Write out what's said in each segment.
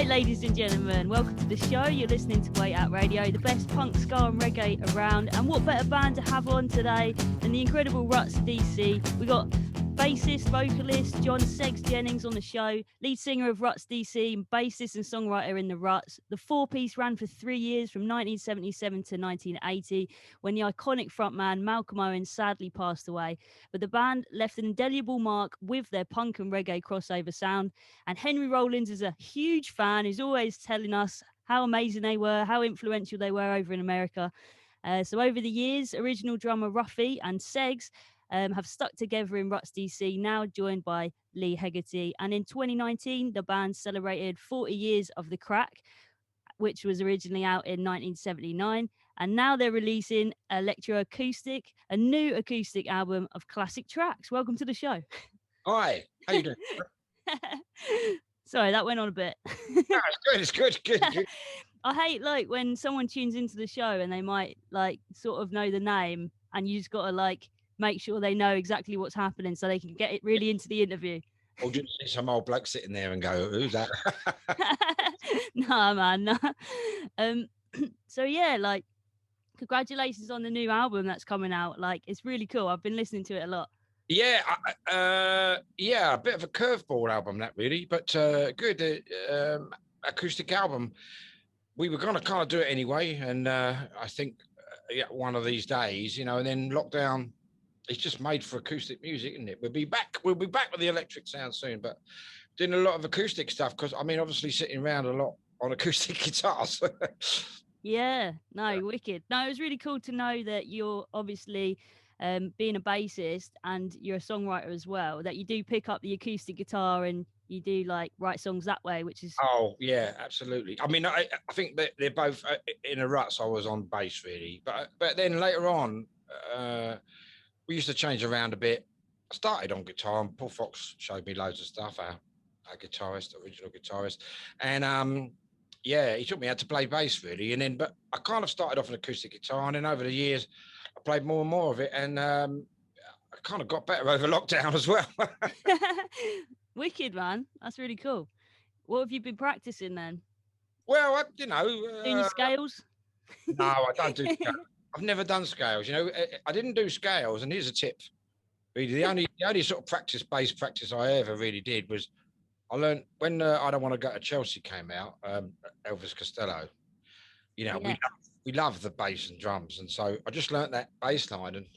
Right, ladies and gentlemen, welcome to the show. You're listening to Way Out Radio, the best punk, ska and reggae around. And what better band to have on today than the incredible Ruts DC. We got bassist, vocalist John Segs Jennings on the show, lead singer of Ruts DC, and bassist and songwriter in the Ruts. The four-piece ran for 3 years from 1977 to 1980 when the iconic frontman Malcolm Owen sadly passed away. But the band left an indelible mark with their punk and reggae crossover sound. And Henry Rollins is a huge fan who's always telling us how amazing they were, how influential they were over in America. So over the years, original drummer Ruffy and Segs have stuck together in Ruts DC, now joined by Lee Hegerty. And in 2019, the band celebrated 40 years of The Crack, which was originally out in 1979. And now they're releasing Electracoustic, a new acoustic album of classic tracks. Welcome to the show. Hi, how you doing? Sorry, that went on a bit. No, it's good. I hate like when someone tunes into the show and they might like sort of know the name and you just got to like make sure they know exactly what's happening so they can get it really into the interview. Or just see some old bloke sitting there and go, who's that? Nah, man, nah. So yeah, like congratulations on the new album that's coming out. Like it's really cool. I've been listening to it a lot. Yeah, a bit of a curveball album, that really, but good. Acoustic album. We were going to kind of do it anyway, and I think one of these days, you know, and then lockdown. It's just made for acoustic music, isn't it? We'll be back with the electric sound soon, but doing a lot of acoustic stuff because I mean, obviously sitting around a lot on acoustic guitars. Yeah, no, wicked. No, it was really cool to know that you're obviously being a bassist and you're a songwriter as well, that you do pick up the acoustic guitar and you do like write songs that way, which is... Oh, yeah, absolutely. I mean, I think that they're both in a Ruts. I was on bass really, but then later on, we used to change around a bit. I started on guitar and Paul Fox showed me loads of stuff, our guitarist, original guitarist. And yeah, he taught me how to play bass really. And then, but I kind of started off an acoustic guitar and then over the years, I played more and more of it. And I kind of got better over lockdown as well. Wicked, man. That's really cool. What have you been practicing then? Well, doing your scales? No, I don't do scales. I've never done scales. You know, I didn't do scales. And here's a tip. Really, the only sort of bass practice I ever really did was I learned when I Don't Want to Go to Chelsea came out, Elvis Costello. You know, yeah. we love the bass and drums. And so I just learned that bass line and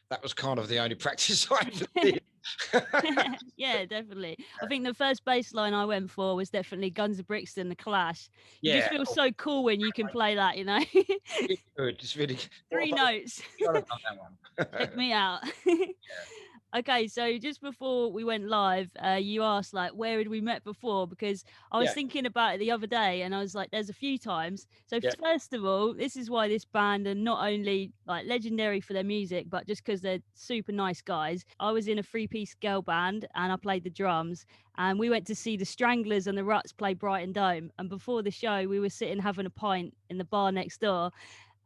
that was kind of the only practice I ever did. Yeah, definitely. I think the first bass line I went for was definitely Guns of Brixton, The Clash. You just feel so cool when you can play that, you know. It's good. It's really good. 3 notes. Check me out. Yeah. Okay, so just before we went live, you asked like, where had we met before? Because I was thinking about it the other day and I was like, there's a few times. So first of all, this is why this band are not only like legendary for their music, but just because they're super nice guys. I was in a 3-piece girl band and I played the drums and we went to see the Stranglers and the Ruts play Brighton Dome. And before the show, we were sitting having a pint in the bar next door.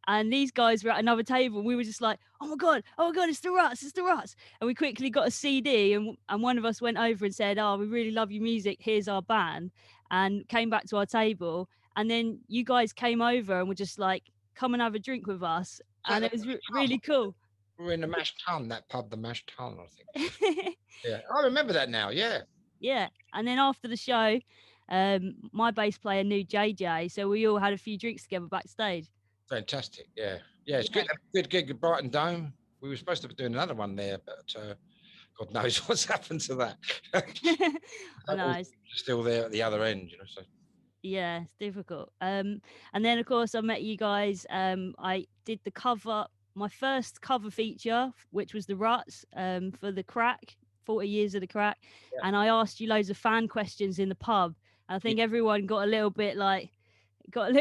And these guys were at another table and we were just like, oh my God, it's the Ruts. And we quickly got a CD and one of us went over and said, oh, we really love your music. Here's our band. And came back to our table. And then you guys came over and were just like, come and have a drink with us. And it was really cool. We were in the Mashed Tun, that pub, the Mashed Tun, I think. Yeah, I remember that now, yeah. Yeah, and then after the show, my bass player knew JJ. So we all had a few drinks together backstage. Fantastic, yeah. It's good gig at Brighton Dome. We were supposed to be doing another one there, but God knows what's happened to that. I know. It's still there at the other end, you know. So yeah, it's difficult. And then of course I met you guys. I did my first cover feature, which was the Ruts for The Crack, 40 years of The Crack, and I asked you loads of fan questions in the pub. I think everyone got a little bit drunk, but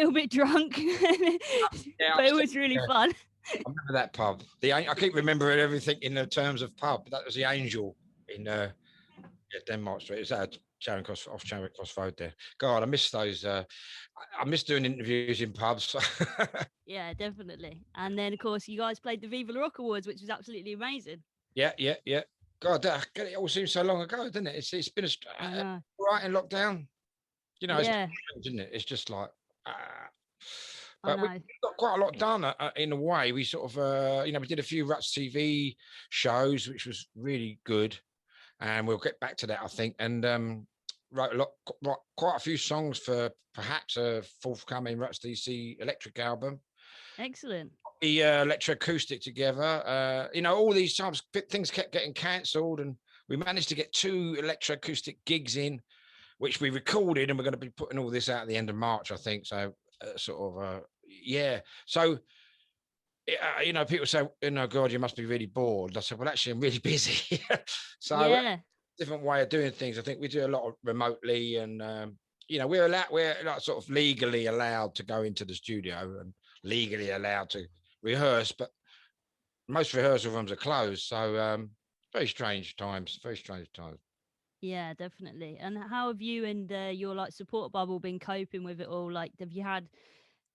it was really fun. I remember that pub. I keep remembering everything in the terms of pub. That was the Angel in Denmark Street. It's at Charing Cross, off Charing Cross Road there. God, I miss those. I miss doing interviews in pubs. Yeah, definitely. And then, of course, you guys played the Viva La Rock Awards, which was absolutely amazing. Yeah. God, it all seems so long ago, doesn't it? It's been right in lockdown. You know, it's Yeah, strange, isn't it? It's just like, I but we know. got quite a lot done in a way. We sort of, we did a few Ruts TV shows, which was really good, and we'll get back to that, I think. And wrote quite a few songs for perhaps a forthcoming Ruts DC electric album. Excellent. The Electracoustic together. All these times things kept getting cancelled, and we managed to get 2 Electracoustic gigs in, which we recorded, and we're going to be putting all this out at the end of March, I think. So, yeah. So, people say, God, you must be really bored. I said, well, actually, I'm really busy. So, Yeah, different way of doing things. I think we do a lot of remotely, and we're like sort of legally allowed to go into the studio and legally allowed to rehearse, but most rehearsal rooms are closed. So, very strange times. Very strange times. yeah, definitely. And how have you and your like support bubble been coping with it all? Like, have you had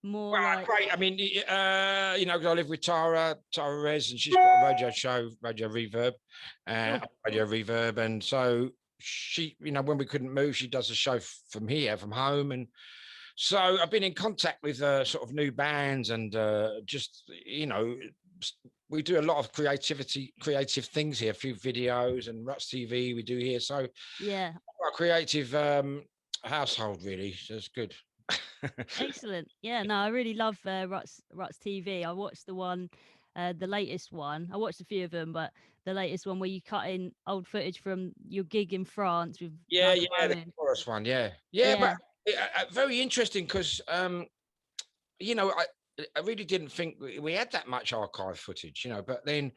more Well, like? great. I mean, 'cause I live with Tara Rez, and she's got a radio show, Radio Reverb, and so she, when we couldn't move, she does a show from here, from home, and so I've been in contact with sort of new bands, and we do a lot of creative things here, a few videos and Ruts TV we do here, so Yeah, a creative household really, so it's good. excellent. Yeah, no, I really love Ruts TV. I watched the latest one. I watched a few of them, but the latest one where you cut in old footage from your gig in France with Yeah, the Macaron. chorus one, yeah, but Yeah, very interesting because I really didn't think we had that much archive footage, but then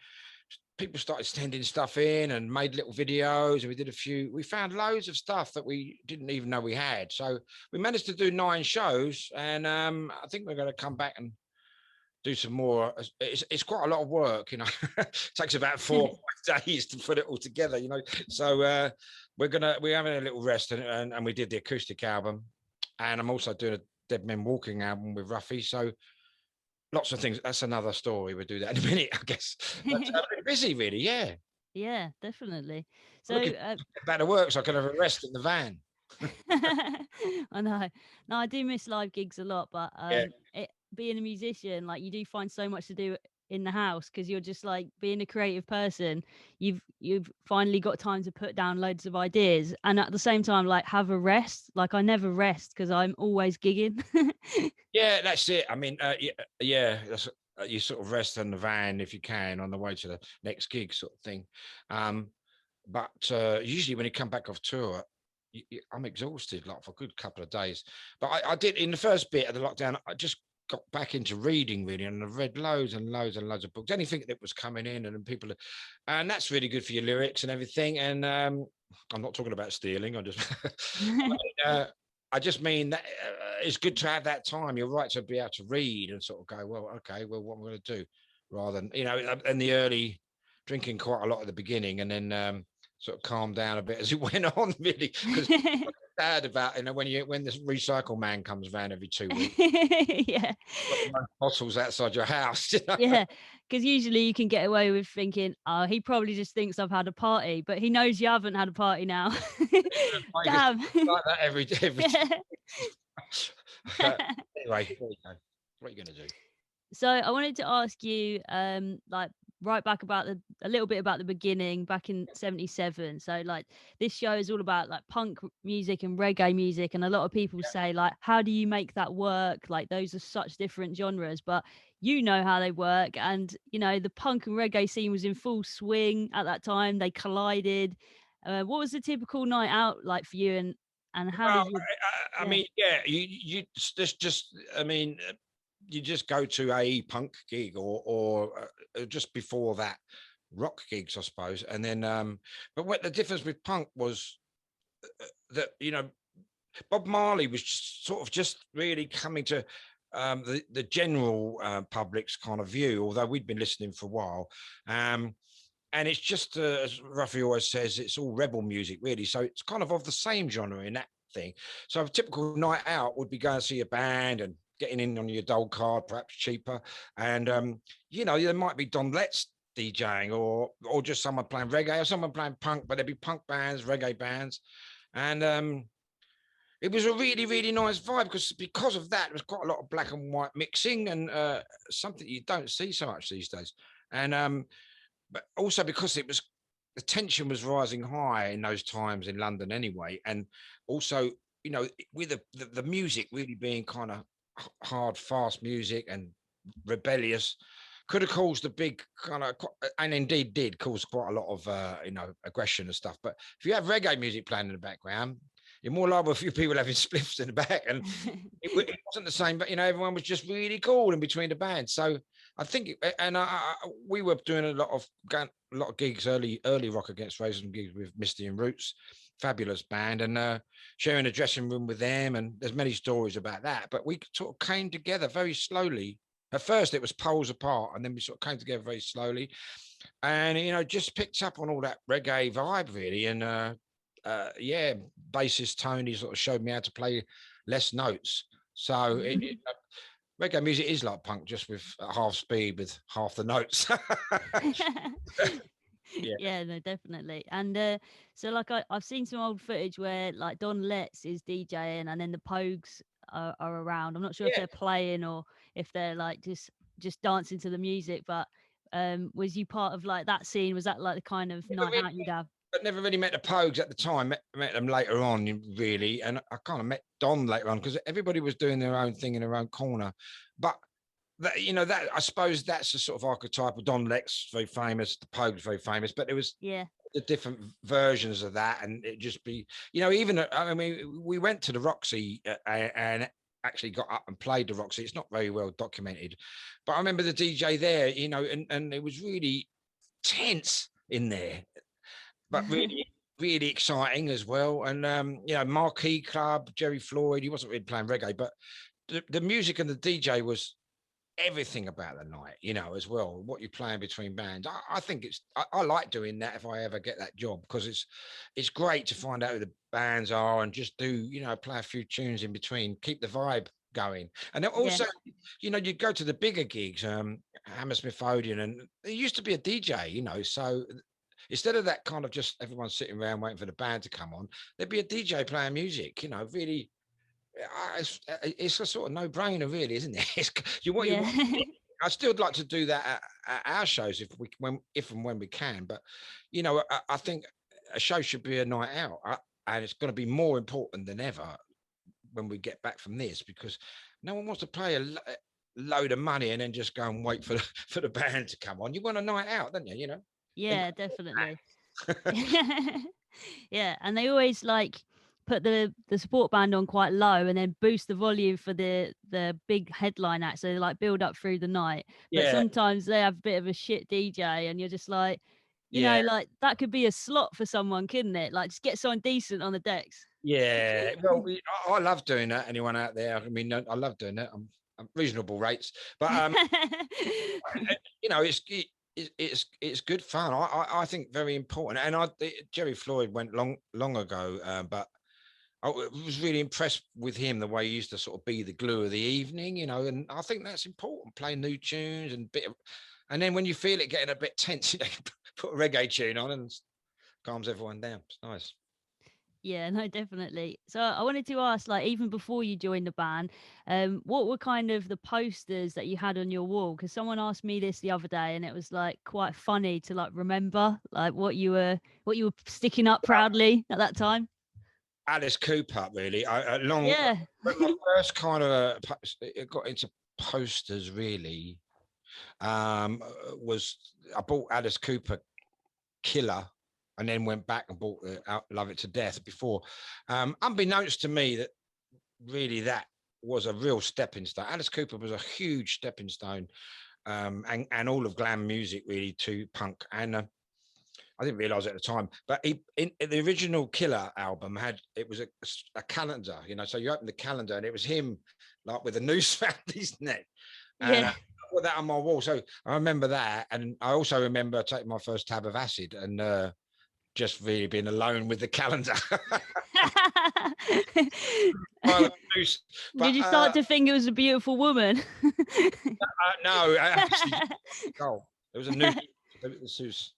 people started sending stuff in and made little videos, and we found loads of stuff that we didn't even know we had. So we managed to do 9 shows, and I think we're going to come back and do some more. It's quite a lot of work, it takes about 4 or 5 days to put it all together, so we're having a little rest, and we did the acoustic album, and I'm also doing a Dead Men Walking album with Ruffy, so lots of things. That's another story. We'll do that in a minute, I guess. But busy, really. Yeah. yeah, definitely. So Looking back to work so I can have a rest in the van. I know. No, I do miss live gigs a lot, but Yeah. being a musician, like you do find so much to do in the house because you're just like being a creative person. You've finally got time to put down loads of ideas, and at the same time, like have a rest. Like I never rest because I'm always gigging. Yeah, that's it. I mean, yeah. That's, you sort of rest in the van if you can on the way to the next gig, sort of thing. But usually when you come back off tour, I'm exhausted, like for a good couple of days. But I did in the first bit of the lockdown. I just got back into reading really, and I've read loads and loads and loads of books, anything that was coming in, and people, and that's really good for your lyrics and everything. And I'm not talking about stealing. I just mean that it's good to have that time. You're right to be able to read and sort of go, well, okay, well, what am I going to do, rather than in the early drinking quite a lot at the beginning, and then sort of calm down a bit as it went on, really, because sad about when this recycle man comes around every 2 weeks. Yeah, bottles outside your house. yeah, because usually you can get away with thinking, oh, he probably just thinks I've had a party, but he knows you haven't had a party now. Damn. Like that every Yeah. Anyway, there you go. What are you going to do? So I wanted to ask you, like right back about a little bit about the beginning back in '77. So like this show is all about like punk music and reggae music, and a lot of people say like, how do you make that work? Like those are such different genres, but you know how they work, and the punk and reggae scene was in full swing at that time. They collided. What was the typical night out like for you, and how Well, did you? I mean, yeah, you just I mean, you just go to a punk gig or just before that rock gigs, I suppose, and then but what the difference with punk was that Bob Marley was sort of just really coming to the general public's kind of view, although we'd been listening for a while. And it's just, as Ruffy always says, it's all rebel music, really. So it's kind of the same genre in that thing. So a typical night out would be going to see a band and getting in on your dole card, perhaps cheaper. And, there might be Don Letts DJing or just someone playing reggae or someone playing punk, but there'd be punk bands, reggae bands. And it was a really, really nice vibe because of that, there was quite a lot of black and white mixing and something you don't see so much these days. And but also because the tension was rising high in those times in London anyway, and also with the music really being kind of hard, fast music and rebellious, could have caused a big kind of, and indeed did cause quite a lot of aggression and stuff. But if you have reggae music playing in the background, you're more liable a few people having spliffs in the back, and it wasn't the same. But everyone was just really cool in between the bands. So I think, we were doing a lot of gigs, early rock against racism gigs with Misty and Roots, fabulous band, and sharing a dressing room with them. And there's many stories about that. But we sort of came together very slowly. At first, it was poles apart, and then we sort of came together very slowly, and just picked up on all that reggae vibe really. And bassist Tony sort of showed me how to play less notes. So reggae music is like punk, just with half speed with half the notes. Yeah, no, definitely. And so like I've seen some old footage where like Don Letts is DJing and then the Pogues are around. I'm not sure if they're playing or if they're like just dancing to the music, but was you part of like that scene? Was that like the kind of night out you'd have? I never really met the Pogues at the time. Met them later on, really, and I kind of met Don later on because everybody was doing their own thing in their own corner. But that I suppose that's the sort of archetype of Don Lex, very famous, the Pogues very famous, but there was the different versions of that, and it just be even I mean we went to the Roxy and actually got up and played the Roxy. It's not very well documented, but I remember the DJ there, and it was really tense in there, but really, really exciting as well. And Marquee Club, Jerry Floyd, he wasn't really playing reggae, but the music and the DJ was everything about the night, as well. What you're playing between bands. I think I like doing that if I ever get that job, because it's great to find out who the bands are and just do, play a few tunes in between, keep the vibe going. And then also, you go to the bigger gigs, Hammersmith Odeon, and there used to be a DJ, so instead of that kind of just everyone sitting around waiting for the band to come on, there'd be a DJ playing music, really. It's a sort of no-brainer, really, isn't it? You want. I still like to do that at our shows if and when we can. But I think a show should be a night out, and it's going to be more important than ever when we get back from this, because no one wants to pay a load of money and then just go and wait for the band to come on. You want a night out, don't you? Yeah, definitely. Yeah, and they always like put the support band on quite low and then boost the volume for the big headline act, so they like build up through the night. But sometimes they have a bit of a shit DJ and you're just like, like that could be a slot for someone, couldn't it? Like just get someone decent on the decks. Yeah, well, I love doing that. Anyone out there? I mean, I love doing that. I'm reasonable rates, but it's good fun. I think very important. And Jerry Floyd went long ago, but I was really impressed with him, the way he used to sort of be the glue of the evening, and I think that's important, playing new tunes and then when you feel it getting a bit tense, put a reggae tune on and calms everyone down. It's nice. Yeah, no, definitely. So I wanted to ask, like, even before you joined the band, what were kind of the posters that you had on your wall? Because someone asked me this the other day, and it was like quite funny to like remember, like what you were sticking up proudly at that time. Alice Cooper, really. My first kind of it got into posters really. Was I bought Alice Cooper Killer, and then went back and bought Love It to Death before. Unbeknownst to me, that really that was a real stepping stone. Alice Cooper was a huge stepping stone, and all of glam music really to punk. And I didn't realize it at the time, but in the original Killer album it was a calendar, so you open the calendar and it was him like with a noose around his neck. And I put that on my wall. So I remember that. And I also remember taking my first tab of acid and just really being alone with the calendar. Did you start to think it was a beautiful woman? No, actually, it was a noose.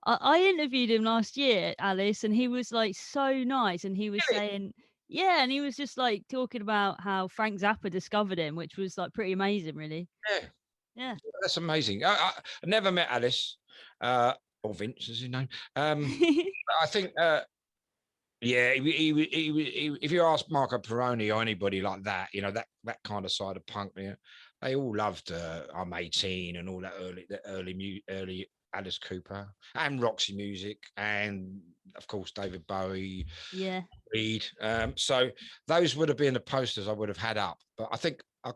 I interviewed him last year, Alice, and he was like so nice, and he was saying Yeah, and he was just like talking about how Frank Zappa discovered him, which was like pretty amazing, really. Yeah, Yeah. that's amazing. I never met Alice, or Vince is his name. I think, yeah, if you ask Marco Peroni or anybody like that, you know, that kind of side of punk, yeah, they all loved I'm 18 and all that early Alice Cooper and Roxy music, and of course David Bowie, Yeah. Reed. So those would have been the posters I would have had up. But I think I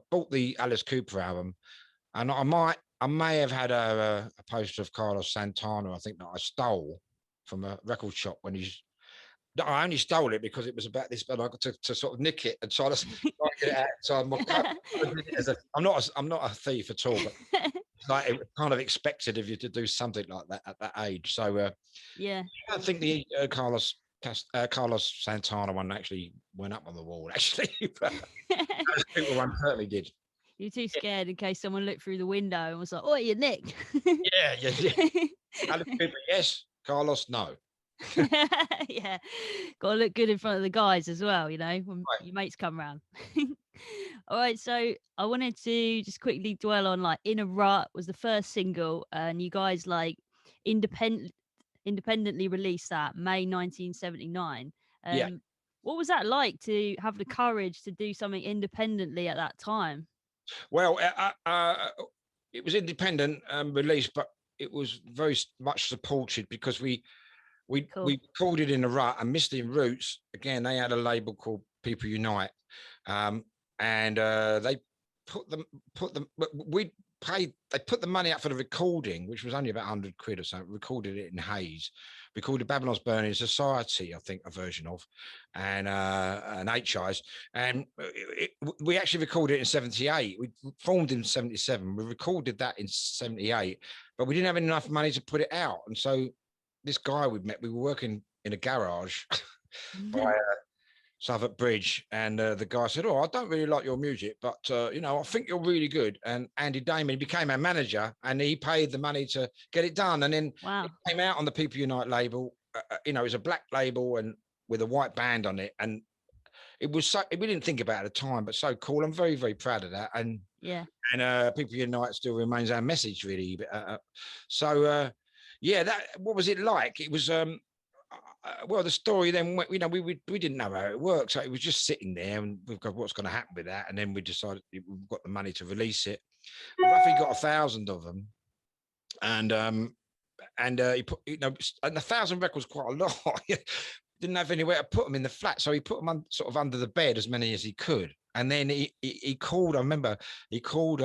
bought the Alice Cooper album, and I may have had a poster of Carlos Santana. I think that I stole from a record shop when he's. I only stole it because it was about this, but I got to sort of nick it and try to get it out. So I'm not a thief at all, but like it was kind of expected of you to do something like that at that age. So Yeah. I think the Carlos Santana one actually went up on the wall. Actually, but those people one certainly did. You're too scared in case someone looked through the window and was like, "Oh, you Nick." Yeah, yeah. Alice Cooper, yes. Carlos, no. Yeah, got to look good in front of the guys as well, you know, when Right. your mates come round. All right, so I wanted to just quickly dwell on like "In a Rut" was the first single, and you guys like independently released that May 1979. Yeah. What was that like to have the courage to do something independently at that time? Well, it was independent release, but it was very much supported because Cool. we recorded in a rut and Missing Roots again. They had a label called People Unite, um, and they put them. We paid. They put the money up for the recording, which was only about 100 quid or so. Recorded it in Hayes. Recorded Babylon's Burning Society, I think, a version of, and HIs. And we actually recorded it in '78. We formed in '77. We recorded that in '78, but we didn't have enough money to put it out, and so this guy we met, we were working in a garage by Southwark Bridge, and the guy said, "Oh, I don't really like your music, but you know, I think you're really good." And Andy Damon became our manager, and he paid the money to get it done. And then Wow. it came out on the People Unite label. You know, it was a black label and with a white band on it, and it was so we didn't think about it at the time, but so cool. I'm very, very proud of that. And Yeah. People Unite still remains our message, really. So yeah, that what was it like? It was well, the story then, you know, we didn't know how it worked, so it was just sitting there, and we've got what's going to happen with that, and then we decided we've got the money to release it. Ruffy got 1,000 of them, and he put, you know, and 1,000 records quite a lot. Didn't have anywhere to put them in the flat, so he put them sort of under the bed, as many as he could. And then he called. I remember he called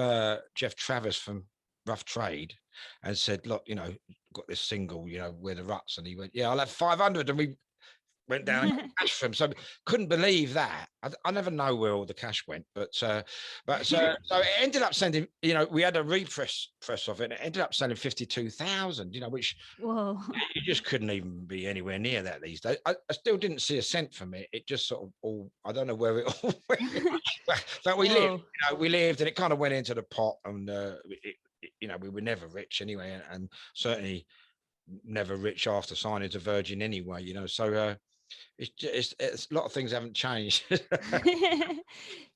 Jeff Travis from Rough Trade and said, "Look, you know, got this single, you know, We're the Ruts," and he went, "Yeah, I'll have 500," and we went down and got cash for him. So couldn't believe that. I never know where all the cash went, but so it ended up sending. You know, we had a repress of it, and it ended up selling 52,000. You know, which Whoa. you just couldn't even be anywhere near that these days. I still didn't see a cent from it. It just sort of all. I don't know where it all went, but we lived. You know, we lived, and it kind of went into the pot, and you know, we were never rich anyway, and certainly never rich after signing to Virgin anyway. You know, so. It's a lot of things haven't changed. Yeah,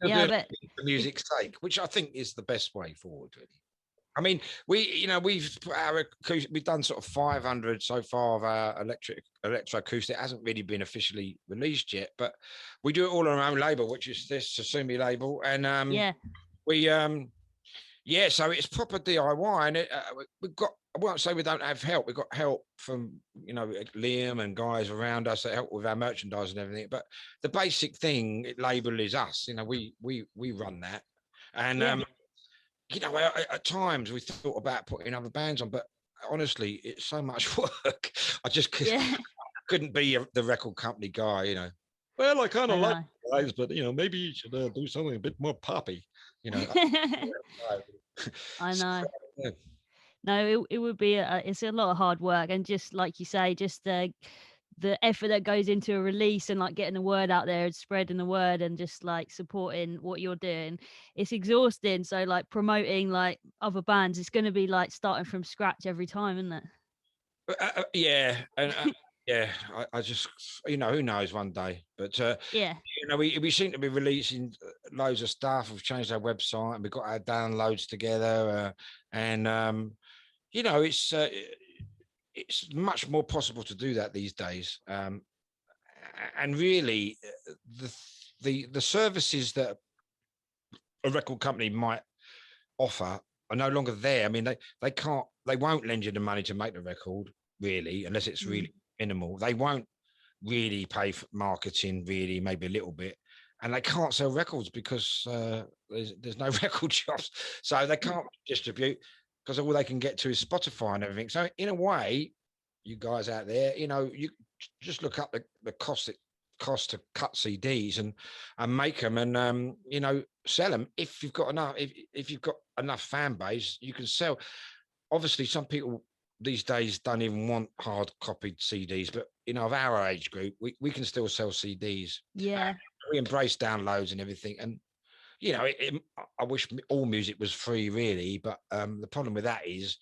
I bet. For music's sake, which I think is the best way forward. Really. I mean, you know, we've done sort of 500 so far of our Electracoustic. It hasn't really been officially released yet, but we do it all on our own label, which is this Sasumi label, and Yeah. we yeah, so it's proper DIY, and we've got. I won't say we don't have help. We've got help from, you know, Liam and guys around us that help with our merchandise and everything. But the basic thing label is us. You know, we run that, and Yeah. you know, at times we thought about putting other bands on, but honestly, it's so much work. I just couldn't be the record company guy. You know, well, I kind of like guys, but you know, maybe you should do something a bit more poppy. You know. I know. Yeah. No, it would be it's a lot of hard work, and just like you say, just the effort that goes into a release and like getting the word out there and spreading the word and just like supporting what you're doing. It's exhausting. So like promoting like other bands, it's going to be like starting from scratch every time, isn't it? Yeah, and Yeah, I just, who knows one day. But Yeah. we seem to be releasing loads of stuff. We've changed our website and we've got our downloads together, and it's much more possible to do that these days. And really, the services that a record company might offer are no longer there. I mean, they won't lend you the money to make the record, really, unless it's really minimal. They won't really pay for marketing, really, maybe a little bit, and they can't sell records because there's no record shops, so they can't distribute because all they can get to is Spotify and everything. So in a way, you guys out there, you just look up the cost to cut CDs and make them, and sell them. If you've got enough, if you've got enough fan base, you can sell. Obviously, some people these days don't even want hard copied CDs, but of our age group, we can still sell CDs. Yeah. We embrace downloads and everything, and I wish all music was free, really, but the problem with that is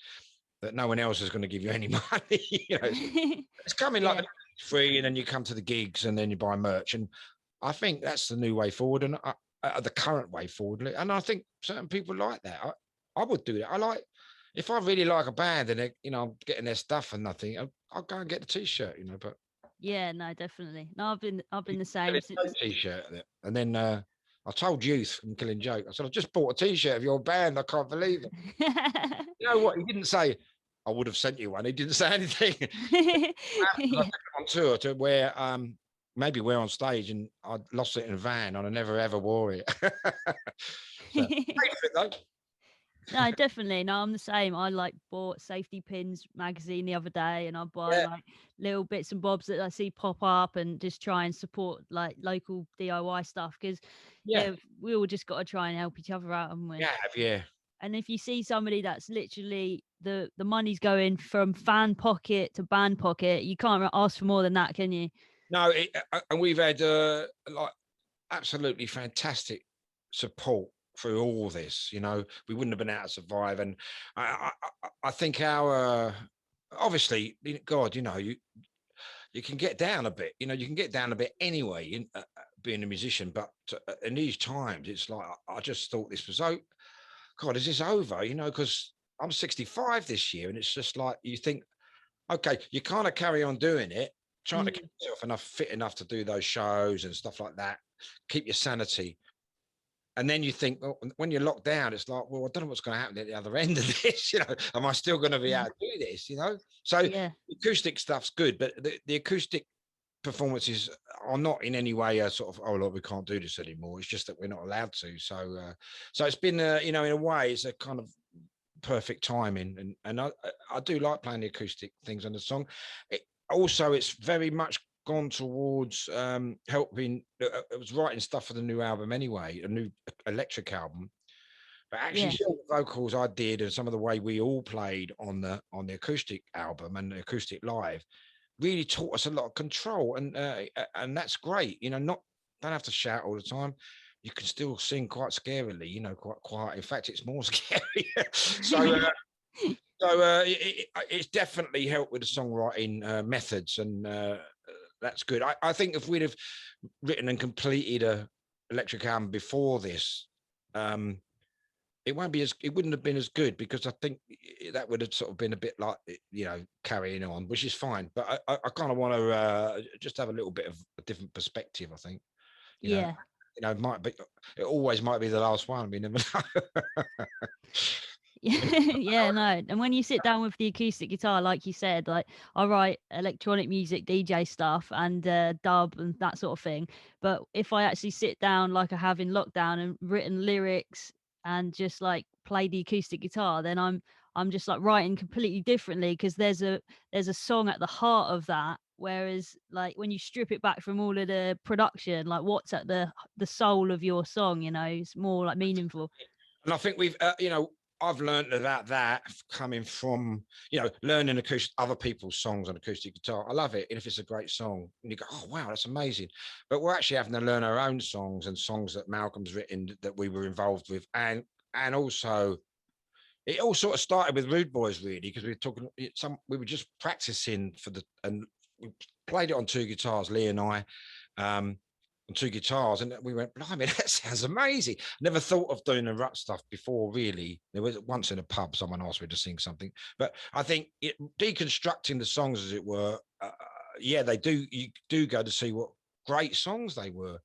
that no one else is going to give you any money. It's coming Yeah. like free, and then you come to the gigs, and then you buy merch, and I think that's the new way forward, and the current way forward. And I think certain people like that. I would do that. If I really like a band and I'm getting their stuff and nothing, I'll go and get the T-shirt. But Yeah, no, definitely. No, I've been the get same a since. T-shirt, and then I told Youth from Killing Joke. I said, I just bought a T-shirt of your band. I can't believe it. You know what? He didn't say I would have sent you one. He didn't say anything. I took it on tour to wear, maybe wear on stage, and I lost it in a van, and I never ever wore it. So, paid for it though. No, definitely. No, I'm the same. I bought Safety Pins magazine the other day, and I buy Yeah. little bits and bobs that I see pop up, and just try and support local DIY stuff, because we all just got to try and help each other out, haven't we? Yeah. And if you see somebody that's literally the money's going from fan pocket to band pocket, you can't ask for more than that, can you? No, and we've had absolutely fantastic support through all this. We wouldn't have been able to survive, and I think our obviously, God, you can get down a bit. You can get down a bit anyway, being a musician. But in these times, it's like I just thought this was God, is this over? Because I'm 65 this year, and it's just like you think, okay, you kind of carry on doing it, trying to keep yourself fit enough to do those shows and stuff like that, keep your sanity. And then you think, well, when you're locked down, it's like, well, I don't know what's going to happen at the other end of this. Am I still going to be able to do this? So Yeah. acoustic stuff's good, but the acoustic performances are not in any way a sort of, oh, look, we can't do this anymore. It's just that we're not allowed to. So it's been, in a way, it's a kind of perfect timing, and I do like playing the acoustic things on the song. It's very much gone towards helping. It was writing stuff for the new album anyway, a new electric album, but actually some of the vocals I did and some of the way we all played on the acoustic album and the acoustic live really taught us a lot of control, and that's great. Don't have to shout all the time. You can still sing quite scarily, quite quiet. In fact, it's more scary. It's definitely helped with the songwriting methods, and that's good. I think if we'd have written and completed a electric album before this, it wouldn't have been as good, because I think that would have sort of been a bit like, carrying on, which is fine. But I kind of want to just have a little bit of a different perspective, I think. It might be, it always might be the last one. We never know. Yeah, no. And when you sit down with the acoustic guitar, like you said, I write electronic music, DJ stuff, and dub and that sort of thing. But if I actually sit down like I have in lockdown and written lyrics and just play the acoustic guitar, then I'm just writing completely differently, because there's a song at the heart of that. Whereas when you strip it back from all of the production, what's at the soul of your song, it's more meaningful. And I think we've, I've learned about that coming from, learning other people's songs on acoustic guitar. I love it. And if it's a great song, and you go, oh, wow, that's amazing. But we're actually having to learn our own songs and songs that Malcolm's written that we were involved with. And also, it all sort of started with Rudeboys, really, because we were just practicing and we played it on two guitars, Lee and I, on two guitars, and we went, blimey, that sounds amazing. Never thought of doing the Rut stuff before, really. There was once in a pub, someone asked me to sing something, but I think deconstructing the songs, as it were, yeah, they do. You do go to see what great songs they were,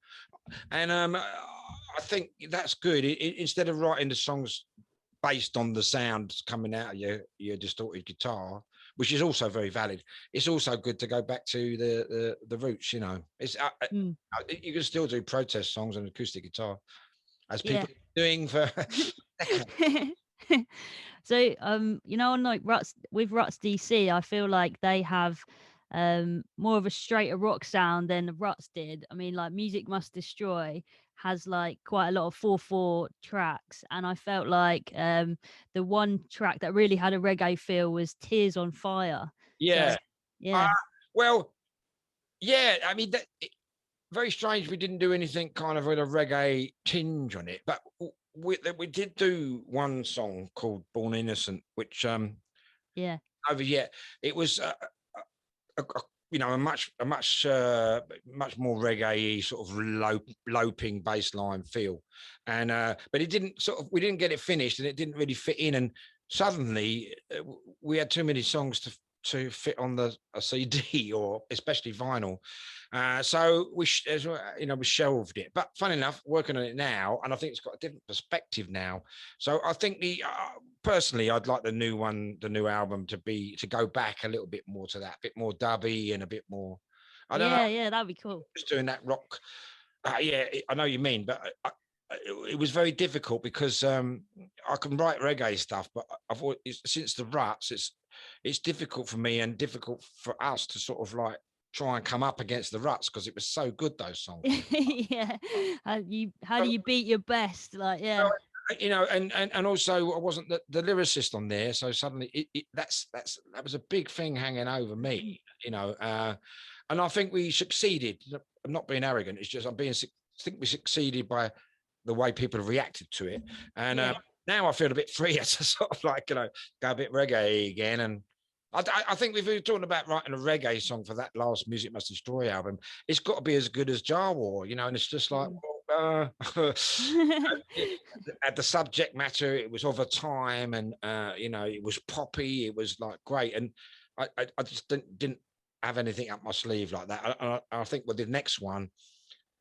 and I think that's good. Instead of writing the songs based on the sounds coming out of your distorted guitar, which is also very valid, it's also good to go back to the roots. You know, it's you can still do protest songs on acoustic guitar, as people are doing for. So you know, on like Ruts DC, I feel like they have more of a straighter rock sound than the Ruts did. I mean, like Music Must Destroy has like quite a lot of 4/4 tracks, and I felt like the one track that really had a reggae feel was Tears on Fire. Yeah. So, yeah. Well, yeah, I mean, very strange we didn't do anything kind of with a reggae tinge on it, but we did do one song called Born Innocent, which yeah, over yet it was you know, a much more reggae sort of loping bass line feel, and but it didn't we didn't get it finished, and it didn't really fit in, and suddenly we had too many songs to fit on a CD or especially vinyl. So we shelved it. But funny enough, working on it now, and I think it's got a different perspective now. So I think personally, I'd like the new album to go back a little bit more to that, a bit more dubby and a bit more. I don't know. Yeah, that'd be cool. Just doing that rock. Yeah, I know what you mean, but it was very difficult because I can write reggae stuff, but since the Ruts, it's difficult for me and difficult for us to sort of like try and come up against the Ruts because it was so good, those songs. Yeah, how do you beat your best? Like, yeah. Well, you know, and also I wasn't the lyricist on there, so suddenly that was a big thing hanging over me, you know. And I think we succeeded. I'm not being arrogant. It's just I think we succeeded by the way people have reacted to it. And now I feel a bit freer to sort of like, you know, go a bit reggae again. And I think if we were talking about writing a reggae song for that last Music Must Destroy album, it's got to be as good as Jar War, you know. And it's just like, well, at the subject matter, it was of a time, and you know, it was poppy. It was like great, and I just didn't have anything up my sleeve like that. I think with the next one,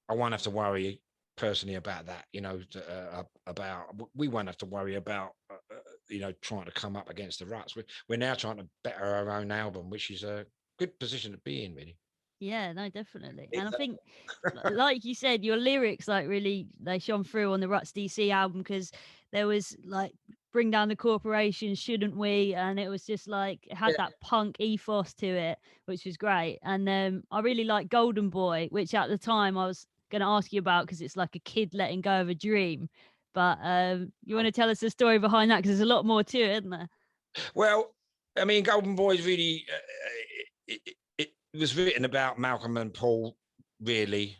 I won't have to worry personally about that, you know, we won't have to worry about you know, trying to come up against the Ruts. We're now trying to better our own album, which is a good position to be in, really. Yeah, no, definitely. And I think, like you said, your lyrics like really they shone through on the Ruts DC album, because there was like bring down the corporation, shouldn't we? And it was just like it had that punk ethos to it, which was great. And I really like Golden Boy, which at the time I was going to ask you about because it's like a kid letting go of a dream. But you want to tell us the story behind that, because there's a lot more to it, isn't there? Well, I mean, Golden Boy is really it was written about Malcolm and Paul, really,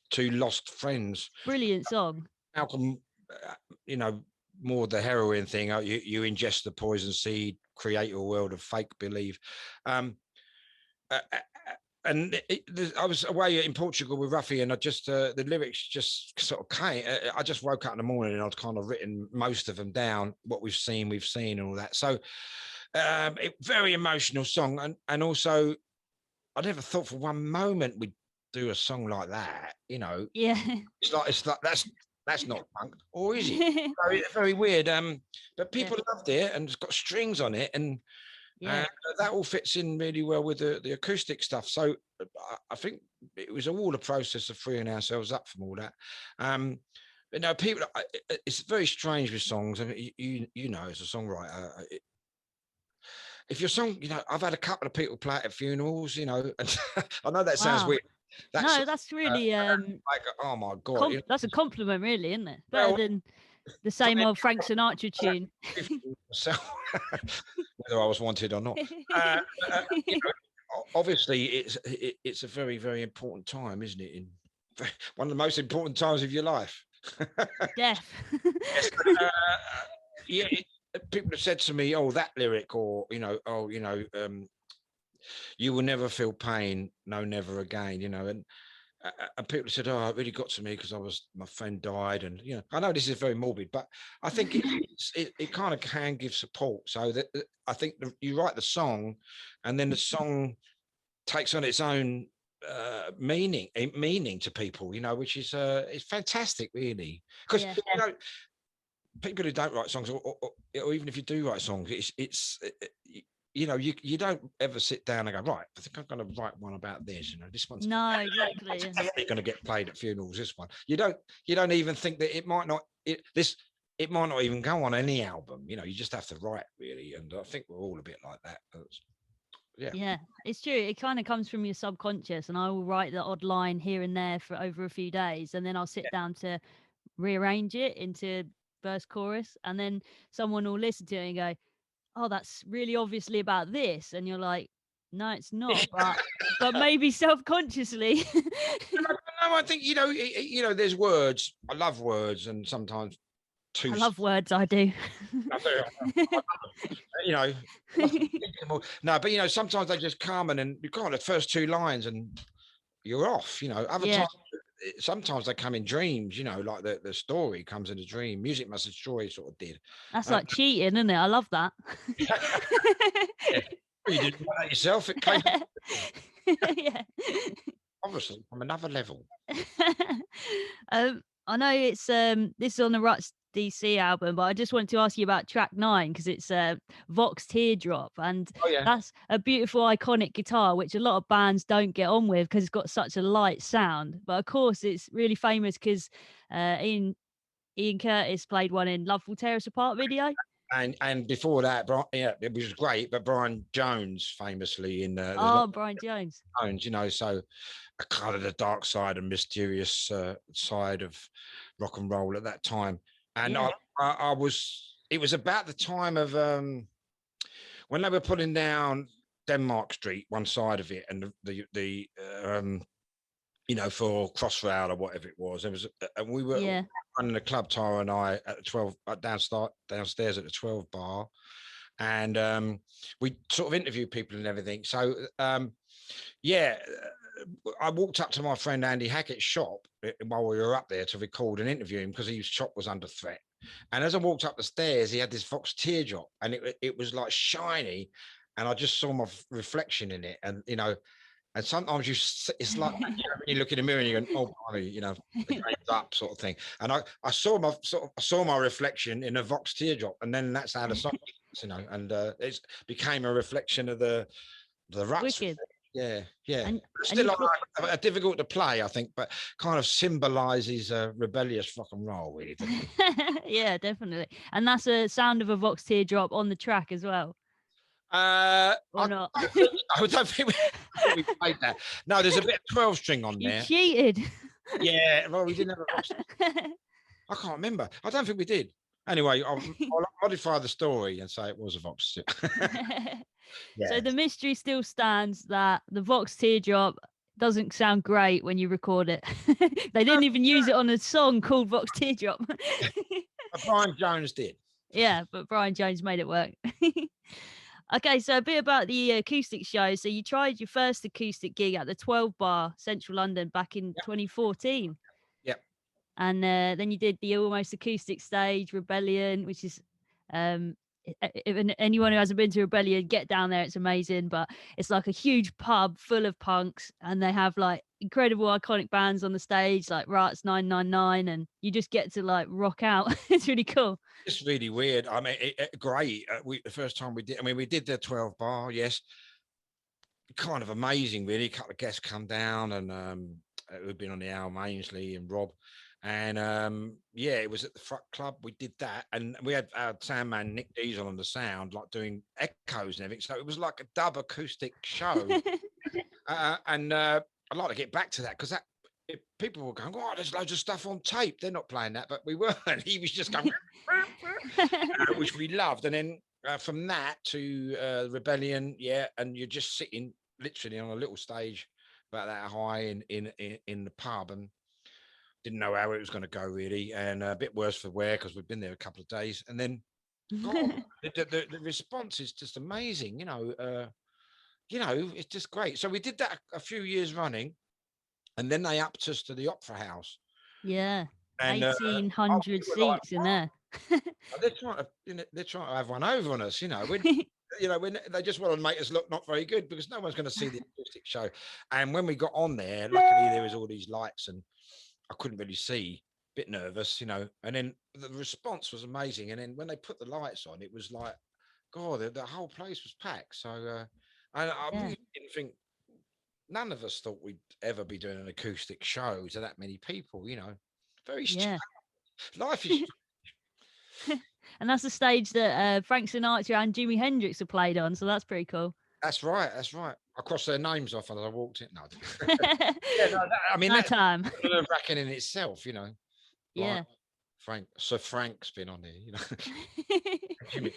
two lost friends. Brilliant song. Malcolm, you know, more the heroin thing. You ingest the poison seed, create a world of fake belief. And I was away in Portugal with Ruffy, and I just the lyrics just sort of came. I just woke up in the morning and I'd kind of written most of them down. What we've seen, and all that. So, very emotional song, and also, I never thought for one moment we'd do a song like that. You know, yeah, it's like that's not punk, or is it? Very weird. But people loved it, and it's got strings on it, and. Yeah, that all fits in really well with the acoustic stuff. So I think it was all a process of freeing ourselves up from all that. But no, people, it's very strange with songs. I mean, you know, as a songwriter, if your song, you know, I've had a couple of people play it at funerals, you know, and I know that sounds weird. That's really like, oh my God, that's a compliment, really, isn't it? Better than the same old Frank Sinatra tune. Whether I was wanted or not. You know, obviously, it's a very, very important time, isn't it? One of the most important times of your life. Death. Yeah, people have said to me, "Oh, that lyric," or you know, You will never feel pain, no, never again. And people said, "Oh, it really got to me because my friend died," and I know this is very morbid, but I think it kind of can give support. So that I think you write the song, and then the song takes on its own meaning to people, which is it's fantastic, really, because people who don't write songs, or even if you do write songs, you don't ever sit down and go, right, I think I'm going to write one about this. This one's exactly. It's definitely going to get played at funerals. This one, you don't even think that it might not. It might not even go on any album. You just have to write, really. And I think we're all a bit like that. Yeah, it's true. It kind of comes from your subconscious, and I will write the odd line here and there for over a few days, and then I'll sit down to rearrange it into verse, chorus, and then someone will listen to it and go, "Oh, that's really obviously about this," and you're like, "No, it's not," but maybe self-consciously. No, I think there's words. I love words, and sometimes I love words. I do. No, but sometimes they just come and you got the first two lines and you're off. Other times, sometimes they come in dreams. Like the story comes in a dream. Music Must Destroy sort of did. That's like cheating, isn't it? I love that. You didn't want that yourself. It came. Yeah. Obviously, from another level. I know it's this is on the Ruts DC album, but I just wanted to ask you about track 9 because it's Vox Teardrop, and that's a beautiful, iconic guitar which a lot of bands don't get on with because it's got such a light sound. But of course, it's really famous because Ian Curtis played one in "Love Will Tear Us Apart" video. And before that, it was great. But Brian Jones famously in Brian Jones, so kind of the dark side and mysterious side of rock and roll at that time. And it was about the time of when they were putting down Denmark Street, one side of it, and the for Crossrail or whatever it was. There was, and we were running the club, Tara and I, at the 12 downstairs at the 12 bar, and we sort of interviewed people and everything. So I walked up to my friend Andy Hackett's shop while we were up there to record and interview him because his shop was under threat. And as I walked up the stairs, he had this Vox Teardrop, and it was like shiny, and I just saw my reflection in it, and and sometimes it's like when you look in the mirror and you go, "Oh, honey, the game's up," sort of thing. And I saw my reflection in a Vox Teardrop, and then that's how the song, and it became a reflection of the Ruts. Wicked. Yeah. And still difficult to play, I think, but kind of symbolizes rebellious rock and roll, really. Yeah, definitely. And that's a sound of a Vox Teardrop on the track as well. Or not? I don't think we played that. No, there's a bit of 12 string on there. You cheated. Yeah, well, we didn't have a Vox. I can't remember. I don't think we did. Anyway, I'll modify the story and say it was a Vox. So the mystery still stands that the Vox Teardrop doesn't sound great when you record it. They didn't even use it on a song called Vox Teardrop. Brian Jones did. Yeah, but Brian Jones made it work. Okay, so a bit about the acoustic show. So you tried your first acoustic gig at the 12 Bar, Central London, back in 2014. Yep. And then you did the Almost Acoustic stage, Rebellion, which is if anyone who hasn't been to Rebellion, get down there. It's amazing. But it's like a huge pub full of punks, and they have like incredible iconic bands on the stage, like Ruts 999, and you just get to like rock out. It's really cool. It's really weird. I mean, great. The first time we did, we did the 12 Bar, yes. Kind of amazing, really. A couple of guests come down, and we've been on the Al Mainsley and Rob. And it was at the Front Club. We did that, and we had our sound man Nick Diesel on the sound, like doing echoes and everything. So it was like a dub acoustic show. And I'd like to get back to that because people were going, "Oh, there's loads of stuff on tape." They're not playing that, but we weren't. He was just going, which we loved. And then from that to Rebellion, and you're just sitting literally on a little stage about that high in the pub, and didn't know how it was going to go, really, and a bit worse for wear because we've been there a couple of days. And then the response is just amazing. you know, it's just great. So we did that a few years running, and then they upped us to the Opera House, Yeah. and we 1,800 were like, seats in there. they're trying to, they're trying to have one over on us, you know. When they just want to make us look not very good because no one's going to see the acoustic show. And when we got on there, luckily there was all these lights, and I couldn't really see. Bit nervous, you know. And then the response was amazing. And then when they put the lights on, it was like, God, the whole place was packed. So, I Yeah. really didn't think. None of us thought we'd ever be doing an acoustic show to that many people, you know. Very Yeah. life is. And that's the stage that Frank Sinatra and Jimi Hendrix are played on, so that's pretty cool. That's right. That's right. I crossed their names off as I walked in. No, yeah, no. I mean, that that's time. nerve-wracking in itself, you know. Yeah. Like Sir Frank's been on there, you know. Jimmy.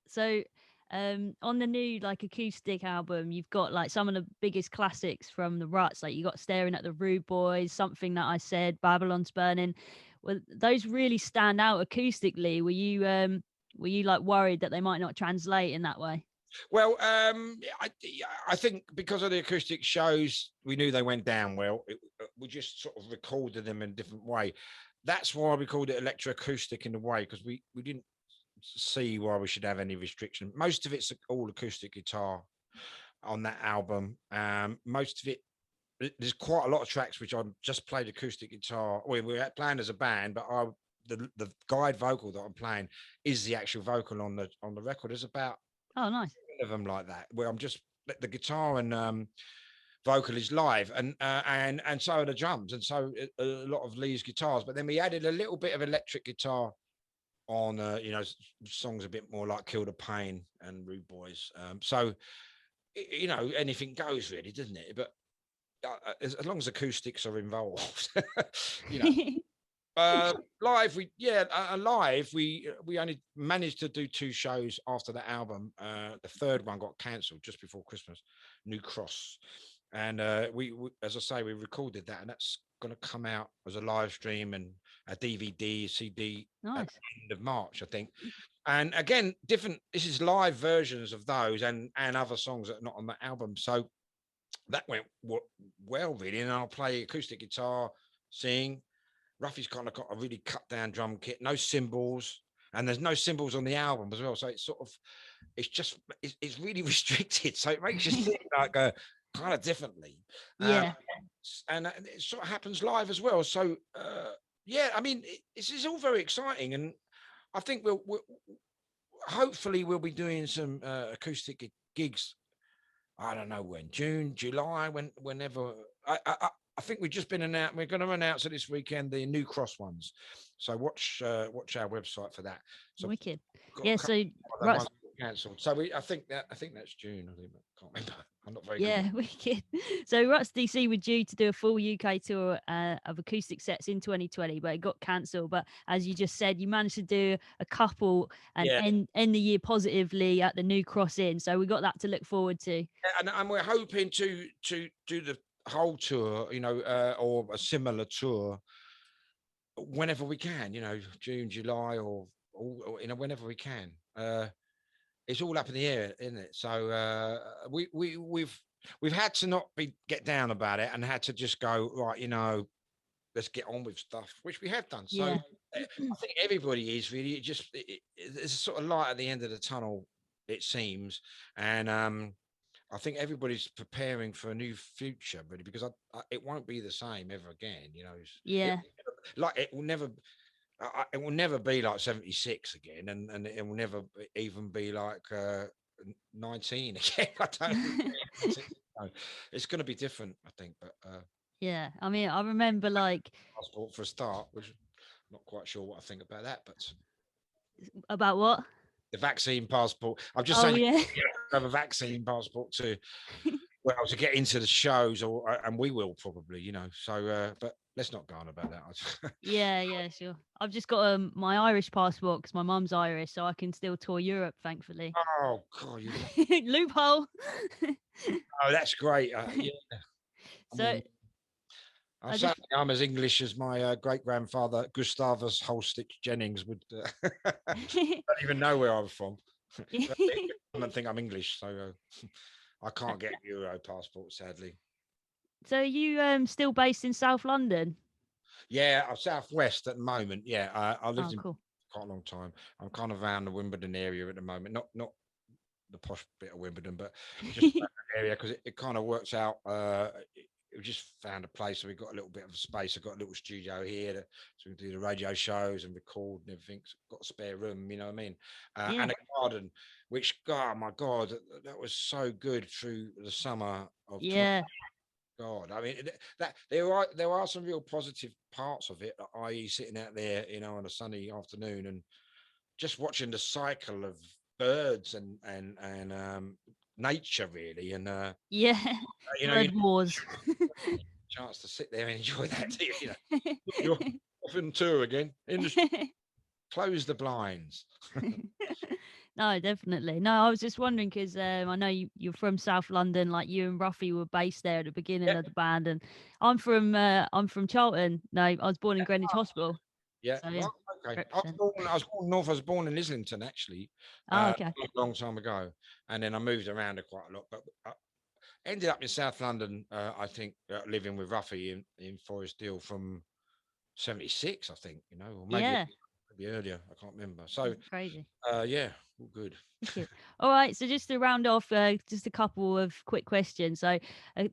So, on the new like acoustic album, you've got like some of the biggest classics from the Ruts. Like you got "Staring at the Rudeboys," "Something That I Said," "Babylon's Burning." Well, those really stand out acoustically. Were you like worried that they might not translate in that way? Well, I think because of the acoustic shows, we knew they went down well. We just sort of recorded them in a different way. That's why we called it electroacoustic in a way, because we didn't see why we should have any restriction. Most of it's all acoustic guitar on that album. Most of it, there's quite a lot of tracks which I just played acoustic guitar. We're playing as a band, but the guide vocal that I'm playing is the actual vocal on the record. There's about Oh, nice. of them like that, where I'm just the guitar and vocal is live, and so are the drums, and so a lot of Lee's guitars. But then we added a little bit of electric guitar on, songs a bit more like "Kill the Pain" and "Rudeboys." So you know, anything goes really, doesn't it? But as long as acoustics are involved, you know. Live, we only managed to do 2 shows after the album. The third one got cancelled just before Christmas, New Cross, and we, as I say, we recorded that, and that's going to come out as a live stream and a DVD, CD at Nice. the end of March, I think. And again, different. This is live versions of those and other songs that are not on the album. So that went well, really. And I'll play acoustic guitar, sing. Ruffy's kind of got a really cut down drum kit, no cymbals, and there's no cymbals on the album as well. So it's sort of, it's really restricted. So it makes you think like kind of differently. Yeah. And it sort of happens live as well. So yeah, I mean, it's all very exciting, and I think we'll hopefully we'll be doing some acoustic gigs. I don't know when, June, July, whenever. I think we've just been announced. We're going to announce it this weekend, the New Cross ones. So watch our website for that. So Wicked. Yeah. So Ruts cancelled. So I think that's June. I can't remember. I'm not very good. Yeah, wicked. So Ruts DC were due to do a full UK tour of acoustic sets in 2020, but it got cancelled. But as you just said, you managed to do a couple and end the year positively at the New Cross Inn. So we got that to look forward to. And we're hoping to do the whole tour, or a similar tour whenever we can, June, July, or whenever we can. It's all up in the air, isn't it? So we've had to not get down about it and had to just go, right, let's get on with stuff, which we have done. So Yeah. I think everybody is really it's a sort of light at the end of the tunnel, it seems. And I think everybody's preparing for a new future, really, because it won't be the same ever again. Yeah. It will never be like 76 again, and it will never even be like 19 again. I don't know. It's going to be different, I think. But yeah, I mean, I remember like passport for a start, which I'm not quite sure what I think about that. But about what? The vaccine passport. I'm just saying, yeah. have a vaccine passport to get into the shows, and we will probably, So, but let's not go on about that. yeah, sure. I've just got my Irish passport because my mum's Irish, so I can still tour Europe, thankfully. Oh God, loophole. Oh, that's great. Yeah. So. I'm as English as my great grandfather Gustavus Holstitch Jennings would. I don't even know where I'm from. I don't think I'm English, so. I can't get Euro passport, sadly. So are you still based in South London? Yeah, I'm southwest at the moment. Yeah, I lived Oh, in cool. quite a long time. I'm kind of around the Wimbledon area at the moment. Not the posh bit of Wimbledon, but just that area because it kind of works out. We just found a place, so we got a little bit of space. I've got a little studio here, so we can do the radio shows and record and everything. So got a spare room, you know what I mean? Yeah. And a garden, which, God, my God, that was so good through the summer of Yeah. God, I mean that there are some real positive parts of it, i.e., sitting out there, on a sunny afternoon and just watching the cycle of birds and nature really, and Yeah. you Bird wars. chance to sit there and enjoy that. You're off on tour again. Close the blinds. No, definitely. No, I was just wondering because I know you're from South London, like you and Ruffy were based there at the beginning Yeah, of the band, and I'm from Charlton. No, I was born in Greenwich Hospital. yeah. So yeah, Well, okay. represent. I was born north. I was born in Islington actually, Oh, okay. a long time ago, and then I moved around quite a lot. But ended up in South London, I think, living with Ruffy in Forest Hill from 76, I think, or maybe Yeah, earlier. I can't remember. So, crazy. yeah, all good. Wicked. All right, so just to round off, just a couple of quick questions. So,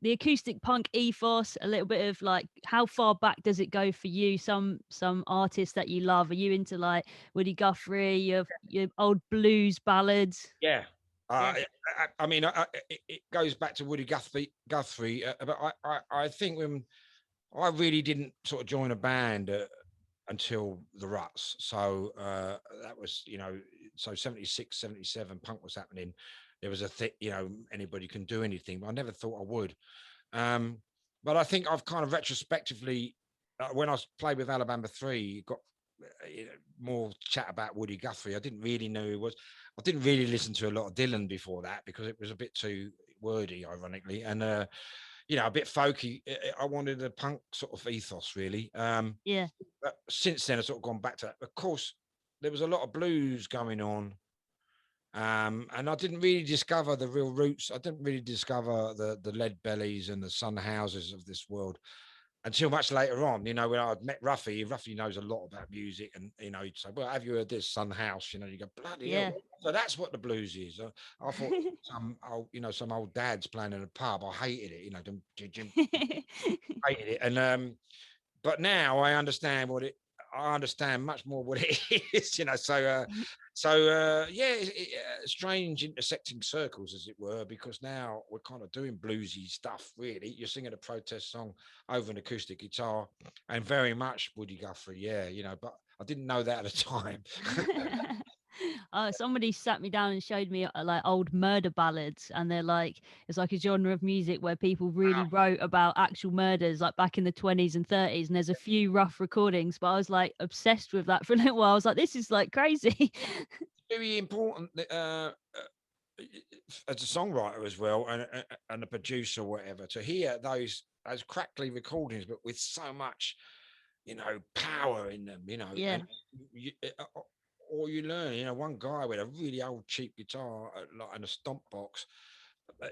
the acoustic punk ethos, a little bit of like, how far back does it go for you? Some artists that you love. Are you into like Woody Guthrie, your old blues ballads? Yeah. Yeah, I mean, it goes back to Woody Guthrie, but I think when I really didn't sort of join a band until the Ruts. So that was, so 76, 77, punk was happening. There was a thing, anybody can do anything, but I never thought I would. But I think I've kind of retrospectively, when I played with Alabama 3, got more chat about Woody Guthrie. I didn't really know who he was. I didn't really listen to a lot of Dylan before that because it was a bit too wordy, ironically, and a bit folky. I wanted a punk sort of ethos, really. yeah, But since then, I've sort of gone back to that. Of course, there was a lot of blues going on. And I didn't really discover the real roots. I didn't really discover the Lead Bellies and the Sun Houses of this world until much later on. When I'd met Ruffy. Ruffy knows a lot about music, and he'd say, "Well, have you heard this Sun House?" You go, "Bloody hell!" yeah. So that's what the blues is. I thought some old dads playing in a pub. I hated it. Hated it, and but now I understand I understand much more what it is, So yeah, strange intersecting circles, as it were, because now we're kind of doing bluesy stuff. Really, you're singing a protest song over an acoustic guitar, and very much Woody Guthrie, yeah, But I didn't know that at the time. Somebody sat me down and showed me like old murder ballads, and they're like, it's like a genre of music where people really wrote about actual murders, like back in the 20s and 30s. And there's a few rough recordings, but I was like obsessed with that for a little while. I was like, this is like crazy. Very important that, as a songwriter as well, and a producer, or whatever, to hear those crackly recordings, but with so much, power in them, Yeah, and you, or you learn, one guy with a really old cheap guitar, like in a stomp box,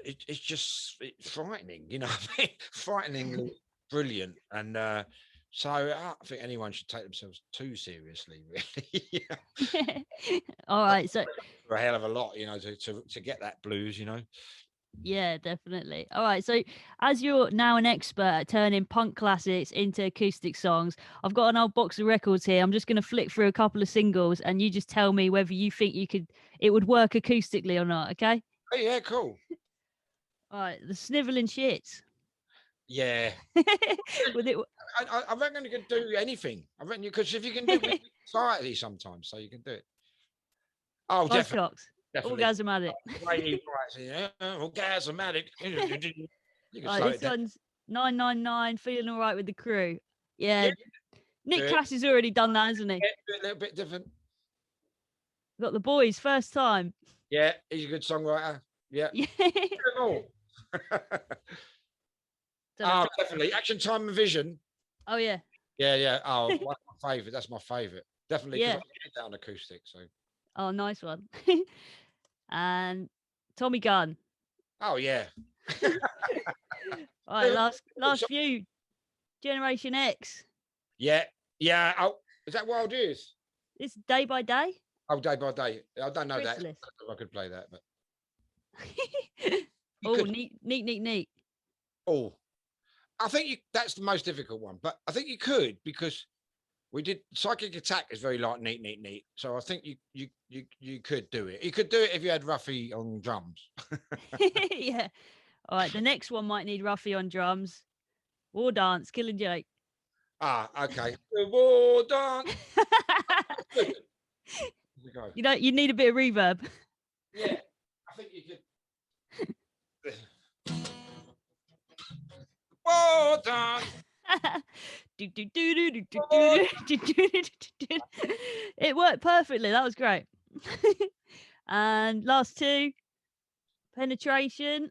it's frightening, what I mean? Frighteningly brilliant, and so I think anyone should take themselves too seriously, really. all right. So For a hell of a lot, to get that blues. yeah, definitely. All right. So, as you're now an expert at turning punk classics into acoustic songs, I've got an old box of records here. I'm just going to flick through a couple of singles, and you just tell me whether you think it would work acoustically or not. Okay. Oh, yeah, cool. All right. The Sniveling Shits. Yeah. With it. I reckon you can do anything. I reckon because if you can do it slightly sometimes, so you can do it. Oh, Nice definitely. cocks. Orgasmatic. The way he writes it, orgasmatic. You can All right, slow this it down. one's 999. Feeling all right with the crew. Yeah. Yeah, Nick do it. Cash has already done that, hasn't he? Yeah, do it a little bit different. Got the boys first time. Yeah, he's a good songwriter. Yeah. Yeah. Do it all. Oh, definitely. Action, Time and Vision. Oh yeah. Yeah. Oh, one of my favourite. That's my favourite. Definitely, because Yeah. I did that on acoustic. So. Oh, nice one. And Tommy Gunn. Oh yeah. All right, last few. Generation X. Yeah. Oh, is that Wild Years? It's Day by Day. Oh, Day by Day. I don't know Chrysalis. that. If I could play that, but Oh, neat. oh, I think that's the most difficult one. But I think you could, because we did Psychic Attack is very like neat. So I think you could do it. You could do it if you had Ruffy on drums. Yeah. All right, the next one might need Ruffy on drums. War Dance, Killing Joke. Ah, okay. The War Dance. You know, you need a bit of reverb. Yeah, I think you could. War Dance. It worked perfectly. That was great. And last two, Penetration.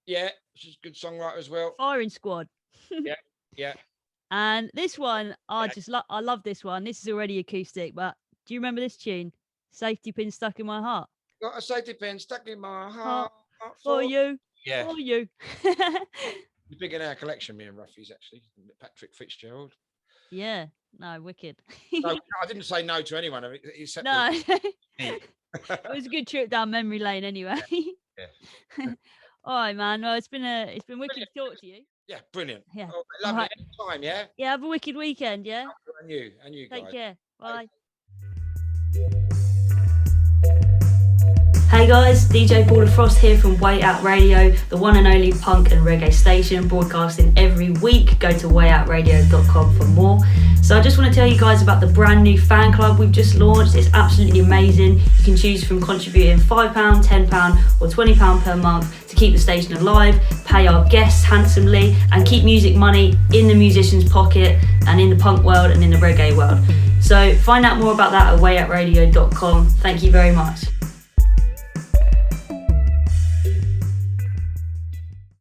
Yeah, she's a good songwriter as well. Firing Squad. Yeah. And this one, I love this one. This is already acoustic, but do you remember this tune? Safety Pin Stuck in My Heart. Got a safety pin stuck in my heart for you. Yeah. For you. We're big in our collection, me and Ruffy's actually. Patrick Fitzgerald. Yeah. No, wicked. No, I didn't say no to anyone. No. It was a good trip down memory lane anyway. Yeah. All right, man. Well, it's been wicked to talk to you. Yeah, brilliant. Yeah. Oh, lovely. Right. Anytime, yeah? Yeah, have a wicked weekend, yeah? And you guys. Take care. Bye. Bye. Hey guys, DJ Paula Frost here from Way Out Radio, the one and only punk and reggae station, broadcasting every week. Go to wayoutradio.com for more. So I just want to tell you guys about the brand new fan club we've just launched. It's absolutely amazing. You can choose from contributing £5, £10 or £20 per month to keep the station alive, pay our guests handsomely and keep music money in the musician's pocket and in the punk world and in the reggae world. So find out more about that at wayoutradio.com. Thank you very much.